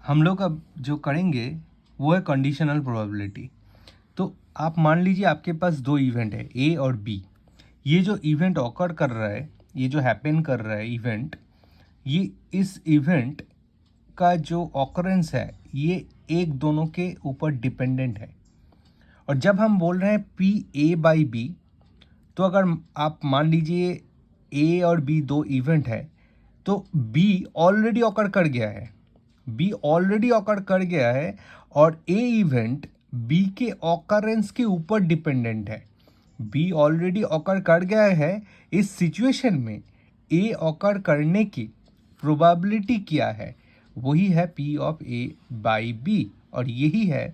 हम लोग अब जो करेंगे वो है कंडीशनल प्रोबेबिलिटी। तो आप मान लीजिए आपके पास दो इवेंट है ए और बी। ये जो इवेंट ऑकर कर रहा है, ये जो हैपन कर रहा है इवेंट, ये इस इवेंट का जो ऑकरेंस है ये एक दोनों के ऊपर डिपेंडेंट है। और जब हम बोल रहे हैं पी ए बाई बी, तो अगर आप मान लीजिए ए और बी दो इवेंट है तो बी ऑलरेडी ऑकर कर गया है, बी ऑलरेडी ऑकर कर गया है और ए इवेंट बी के ऑकरेंस के ऊपर डिपेंडेंट है। बी ऑलरेडी ऑकर कर गया है। इस सिचुएशन में ए ऑकर करने की प्रोबेबिलिटी क्या है? वही है P of A by B, और यही है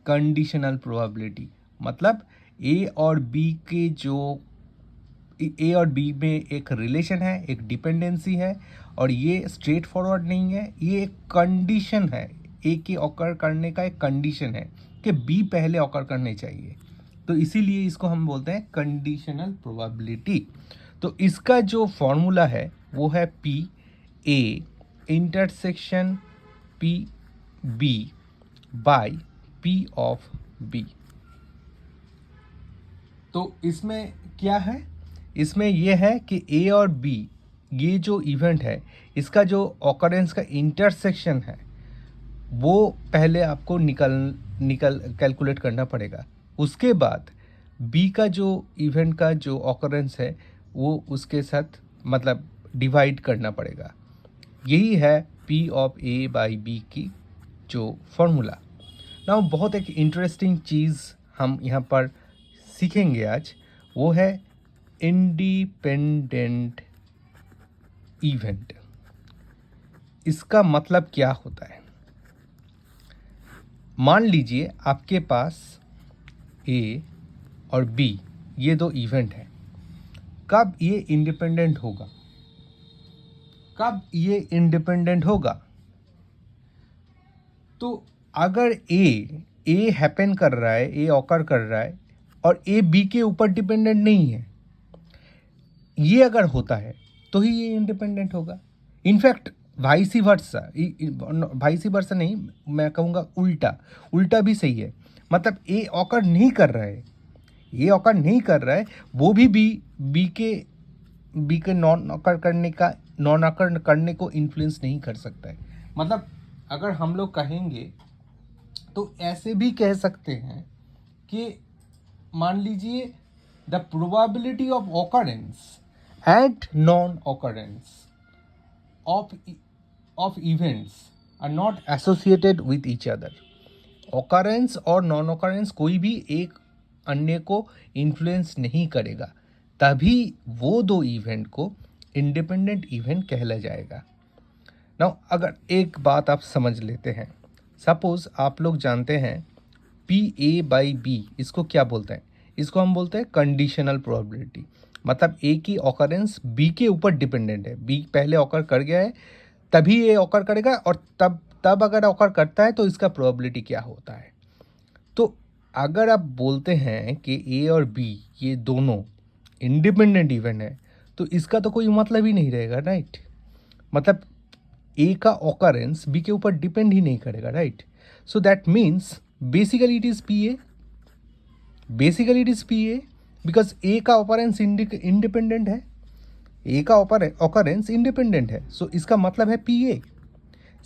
कंडीशनल प्रोबेबिलिटी। मतलब ए और बी के जो ए और बी में एक रिलेशन है, एक डिपेंडेंसी है, और ये स्ट्रेट फॉरवर्ड नहीं है, ये एक कंडीशन है। ए के ऑकर करने का एक कंडीशन है कि बी पहले ऑकर करने चाहिए। तो इसीलिए इसको हम बोलते हैं कंडीशनल प्रोबेबिलिटी। तो इसका जो फॉर्मूला है वो है P A intersection P B by P of B. तो इसमें क्या है? इसमें यह है कि ए और बी ये जो इवेंट है इसका जो ऑकरेंस का इंटरसेक्शन है वो पहले आपको निकल कैलकुलेट करना पड़ेगा। उसके बाद बी का जो इवेंट का जो ऑकरेंस है वो उसके साथ मतलब डिवाइड करना पड़ेगा। यही है P of A by B की जो फॉर्मूला। ना बहुत एक इंटरेस्टिंग चीज़ हम यहाँ पर सीखेंगे आज, वो है इंडिपेंडेंट इवेंट। इसका मतलब क्या होता है? मान लीजिए आपके पास ए और बी ये दो इवेंट हैं। कब ये इंडिपेंडेंट होगा? कब ये इंडिपेंडेंट होगा? तो अगर ए हैपन कर रहा है, ए ऑकर कर रहा है और ए बी के ऊपर डिपेंडेंट नहीं है, ये अगर होता है तो ही ये इंडिपेंडेंट होगा। इनफैक्ट वाइसी वर्सा नहीं, मैं कहूँगा उल्टा भी सही है। मतलब ए ऑकर नहीं कर रहा है, ये ऑकर नहीं कर रहा है, वो भी बी के नॉन ऑकर करने को इन्फ्लुएंस नहीं कर सकता है। मतलब अगर हम लोग कहेंगे तो ऐसे भी कह सकते हैं कि मान लीजिए the probability of occurrence and non occurrence of events are not associated with each other. Occurrence और नॉन ऑकरेंस कोई भी एक अन्य को इन्फ्लुएंस नहीं करेगा, तभी वो दो इवेंट को इंडिपेंडेंट इवेंट कहला जाएगा। नाउ अगर एक बात आप समझ लेते हैं, सपोज आप लोग जानते हैं पी ए बाई बी इसको क्या बोलते हैं? इसको हम बोलते हैं कंडीशनल प्रोबेबिलिटी। मतलब ए की ऑकरेंस बी के ऊपर डिपेंडेंट है, बी पहले ऑकर कर गया है तभी ए ऑकर करेगा, और तब अगर ऑकर करता है तो इसका प्रोबेबिलिटी क्या होता है। तो अगर आप बोलते हैं कि ए और बी ये दोनों इंडिपेंडेंट इवेंट है तो इसका तो कोई मतलब ही नहीं रहेगा, राइट? मतलब ए का ऑकरेंस बी के ऊपर डिपेंड ही नहीं करेगा, right? So that means basically it is P A, because A का ऑकरेंस इंडिपेंडेंट है, ए का ऑकरेंस इंडिपेंडेंट है, सो इसका मतलब है पी ए।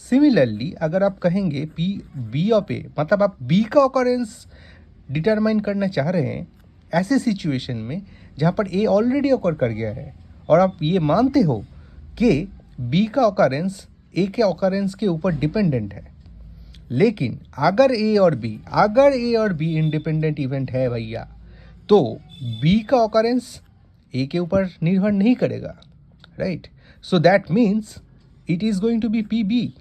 सिमिलरली अगर आप कहेंगे पी बी ऑफ ए, मतलब आप बी का ऑकरेंस डिटरमाइन करना चाह रहे हैं ऐसे सिचुएशन में जहाँ पर ए ऑलरेडी ऑकर कर गया है और आप ये मानते हो कि बी का ऑकरेंस ए के ऑकरेंस के ऊपर डिपेंडेंट है। लेकिन अगर ए और बी इंडिपेंडेंट इवेंट है भैया, तो बी का ऑकरेंस ए के ऊपर निर्भर नहीं करेगा, right? So that means it is going to be P B.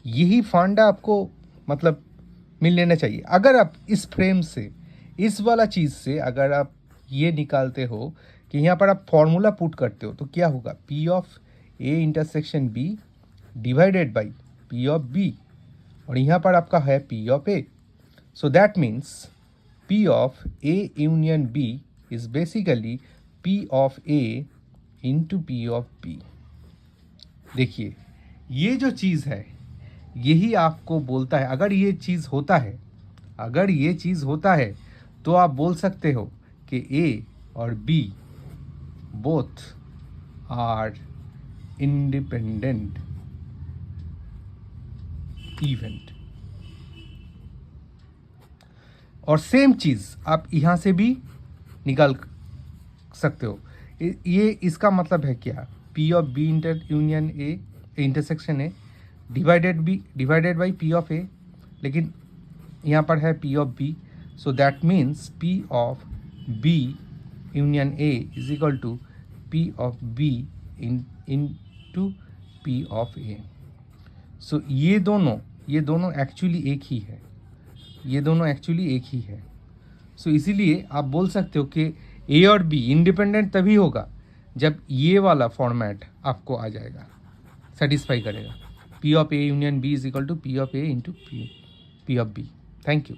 यही फांडा आपको मतलब मिल लेना चाहिए। अगर आप इस फ्रेम से, इस वाला चीज़ से अगर आप ये निकालते हो कि यहाँ पर आप फॉर्मूला पुट करते हो तो क्या होगा? P of A intersection B divided by P of B, और यहाँ पर आपका है P of A. So that means P of A union B is basically P of A into P of B. देखिए ये जो चीज़ है यही आपको बोलता है, अगर ये चीज़ होता है तो आप बोल सकते हो कि ए और B both are independent event. और सेम चीज़ आप यहाँ से भी निकाल सकते हो। ये इसका मतलब है क्या, P of B inter union A intersection A divided by P of A, लेकिन यहाँ पर है P of B, so that means P of B union A is equal to P of B into P of A. सो ये दोनों actually एक ही है। सो इसीलिए आप बोल सकते हो कि ए और बी इंडिपेंडेंट तभी होगा जब ये वाला फॉर्मेट आपको आ जाएगा, सेटिस्फाई करेगा। P of A union B is equal to P of A into P of B. Thank you.